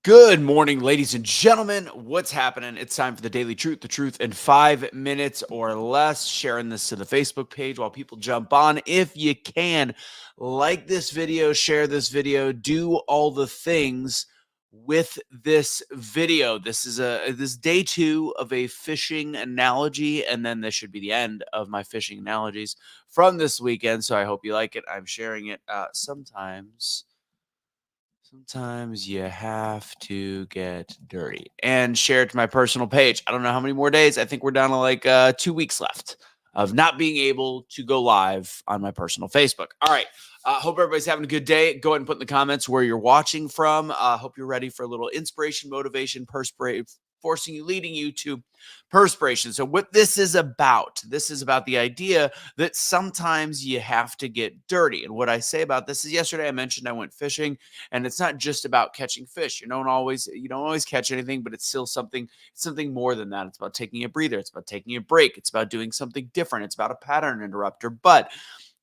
Good morning, ladies and gentlemen. What's happening? It's time for the Daily Truth, the truth in 5 minutes or less. Sharing this to the Facebook page while people jump on. If you can, like this video, share this video, do all the things with this video. This is day 2 of a fishing analogy, and then this should be the end of my fishing analogies from this weekend. So I hope you like it. I'm sharing it Sometimes you have to get dirty and share it to my personal page. I don't know how many more days. I think we're down to like 2 weeks left of not being able to go live on my personal Facebook. All right. Hope everybody's having a good day. Go ahead and put in the comments where you're watching from. Hope you're ready for a little inspiration, motivation, leading you to perspiration. So what this is about the idea that sometimes you have to get dirty. And what I say about this is yesterday I mentioned I went fishing, and it's not just about catching fish. You don't always catch anything, but it's still something more than that. It's about taking a breather. It's about taking a break. It's about doing something different. It's about a pattern interrupter. But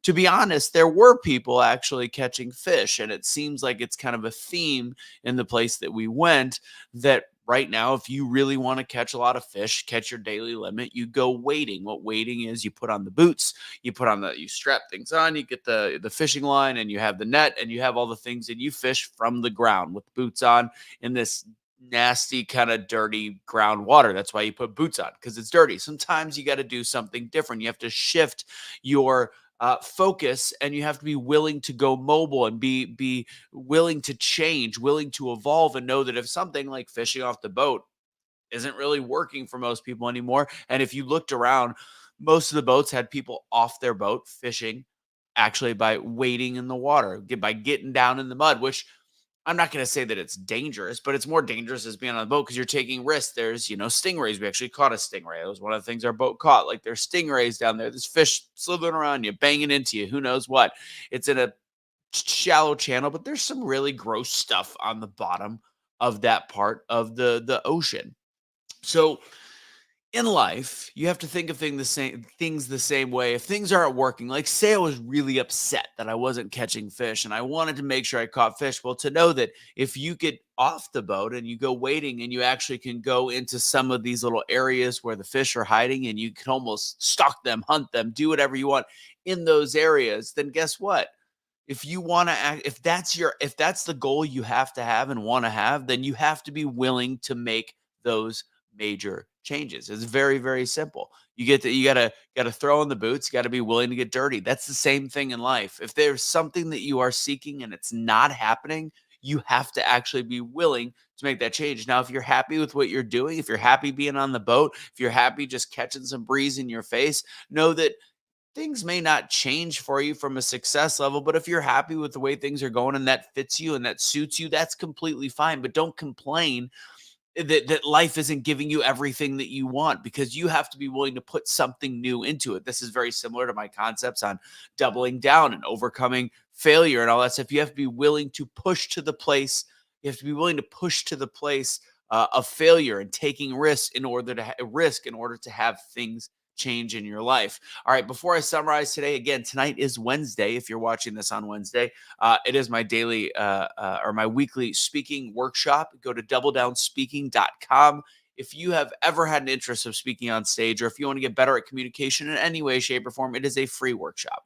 to be honest, there were people actually catching fish, and it seems like it's kind of a theme in the place that we went that right now, if you really want to catch a lot of fish, catch your daily limit, you go wading. What wading is, you put on the boots, you strap things on, you get the fishing line, and you have the net, and you have all the things, and you fish from the ground with boots on in this nasty kind of dirty groundwater. That's why you put boots on, because it's dirty. Sometimes you got to do something different. You have to shift your focus, and you have to be willing to go mobile and be willing to change, willing to evolve, and know that if something like fishing off the boat isn't really working for most people anymore, and if you looked around, most of the boats had people off their boat fishing actually by wading in the water, by getting down in the mud, which I'm not going to say that it's dangerous, but it's more dangerous as being on a boat because you're taking risks. There's, stingrays. We actually caught a stingray. That was one of the things our boat caught. Like, there's stingrays down there. There's fish slithering around you, banging into you. Who knows what? It's in a shallow channel, but there's some really gross stuff on the bottom of that part of the ocean. So in life, you have to think of things the same way. If things aren't working, like say I was really upset that I wasn't catching fish and I wanted to make sure I caught fish. Well, to know that if you get off the boat and you go wading and you actually can go into some of these little areas where the fish are hiding, and you can almost stalk them, hunt them, do whatever you want in those areas, then guess what? If you want to act, if that's the goal you have to have and want to have, then you have to be willing to make those major changes. It's very, very simple. You gotta throw in the boots, you gotta be willing to get dirty. That's the same thing in life. If there's something that you are seeking and it's not happening, you have to actually be willing to make that change. Now, if you're happy with what you're doing, if you're happy being on the boat, if you're happy just catching some breeze in your face, know that things may not change for you from a success level, but if you're happy with the way things are going and that fits you and that suits you, that's completely fine. But don't complain that life isn't giving you everything that you want, because you have to be willing to put something new into it. This is very similar to my concepts on doubling down and overcoming failure and all that stuff. You have to be willing to push to the place. You have to be willing to push to the place of failure and taking risks in order to have things change in your life. All right, before I summarize today, again, tonight is Wednesday. If you're watching this on Wednesday, it is my daily or my weekly speaking workshop. Go to doubledownspeaking.com. If you have ever had an interest of speaking on stage, or if you want to get better at communication in any way, shape, or form, it is a free workshop.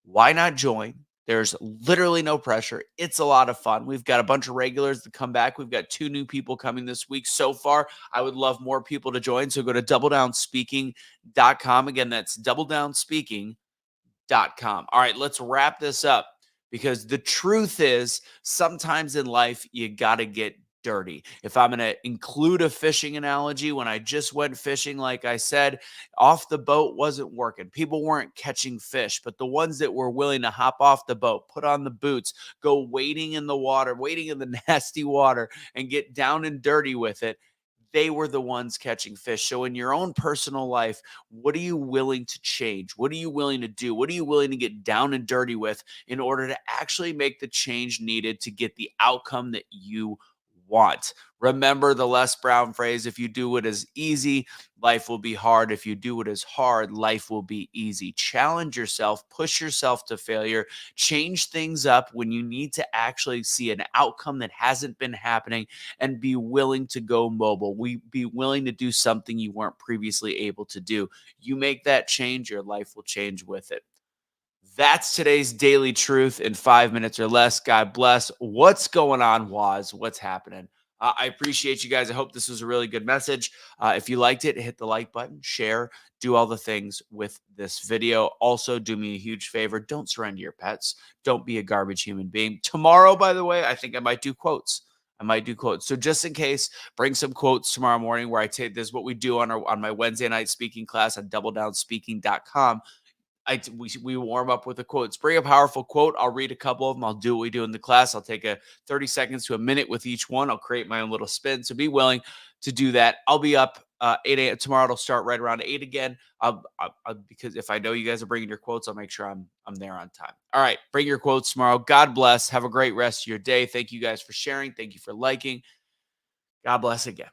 Why not join? There's literally no pressure. It's a lot of fun. We've got a bunch of regulars that come back. We've got 2 new people coming this week so far. I would love more people to join. So go to doubledownspeaking.com. Again, that's doubledownspeaking.com. All right, let's wrap this up, because the truth is sometimes in life you got to get dirty. If I'm going to include a fishing analogy, when I just went fishing, like I said, off the boat wasn't working. People weren't catching fish, but the ones that were willing to hop off the boat, put on the boots, go wading in the water, wading in the nasty water, and get down and dirty with it, they were the ones catching fish. So in your own personal life, what are you willing to change? What are you willing to do? What are you willing to get down and dirty with in order to actually make the change needed to get the outcome that you want. Remember the Les Brown phrase, if you do what is easy, life will be hard. If you do what is hard, life will be easy. Challenge yourself, push yourself to failure, change things up when you need to actually see an outcome that hasn't been happening, and be willing to go mobile. Be willing to do something you weren't previously able to do. You make that change, your life will change with it. That's today's daily truth in 5 minutes or less. God bless. What's going on, Waz? What's happening? I appreciate you guys. I hope this was a really good message. If you liked it, hit the like button, share, do all the things with this video. Also, do me a huge favor. Don't surrender your pets. Don't be a garbage human being. Tomorrow, by the way, I think I might do quotes. I might do quotes. So just in case, bring some quotes tomorrow morning where I take this, what we do on my Wednesday night speaking class on doubledownspeaking.com. We warm up with the quotes. Bring a powerful quote. I'll read a couple of them. I'll do what we do in the class. I'll take a 30 seconds to a minute with each one. I'll create my own little spin. So be willing to do that. I'll be up 8 a.m. tomorrow. It'll start right around 8 again. Because if I know you guys are bringing your quotes, I'll make sure I'm there on time. All right. Bring your quotes tomorrow. God bless. Have a great rest of your day. Thank you guys for sharing. Thank you for liking. God bless again.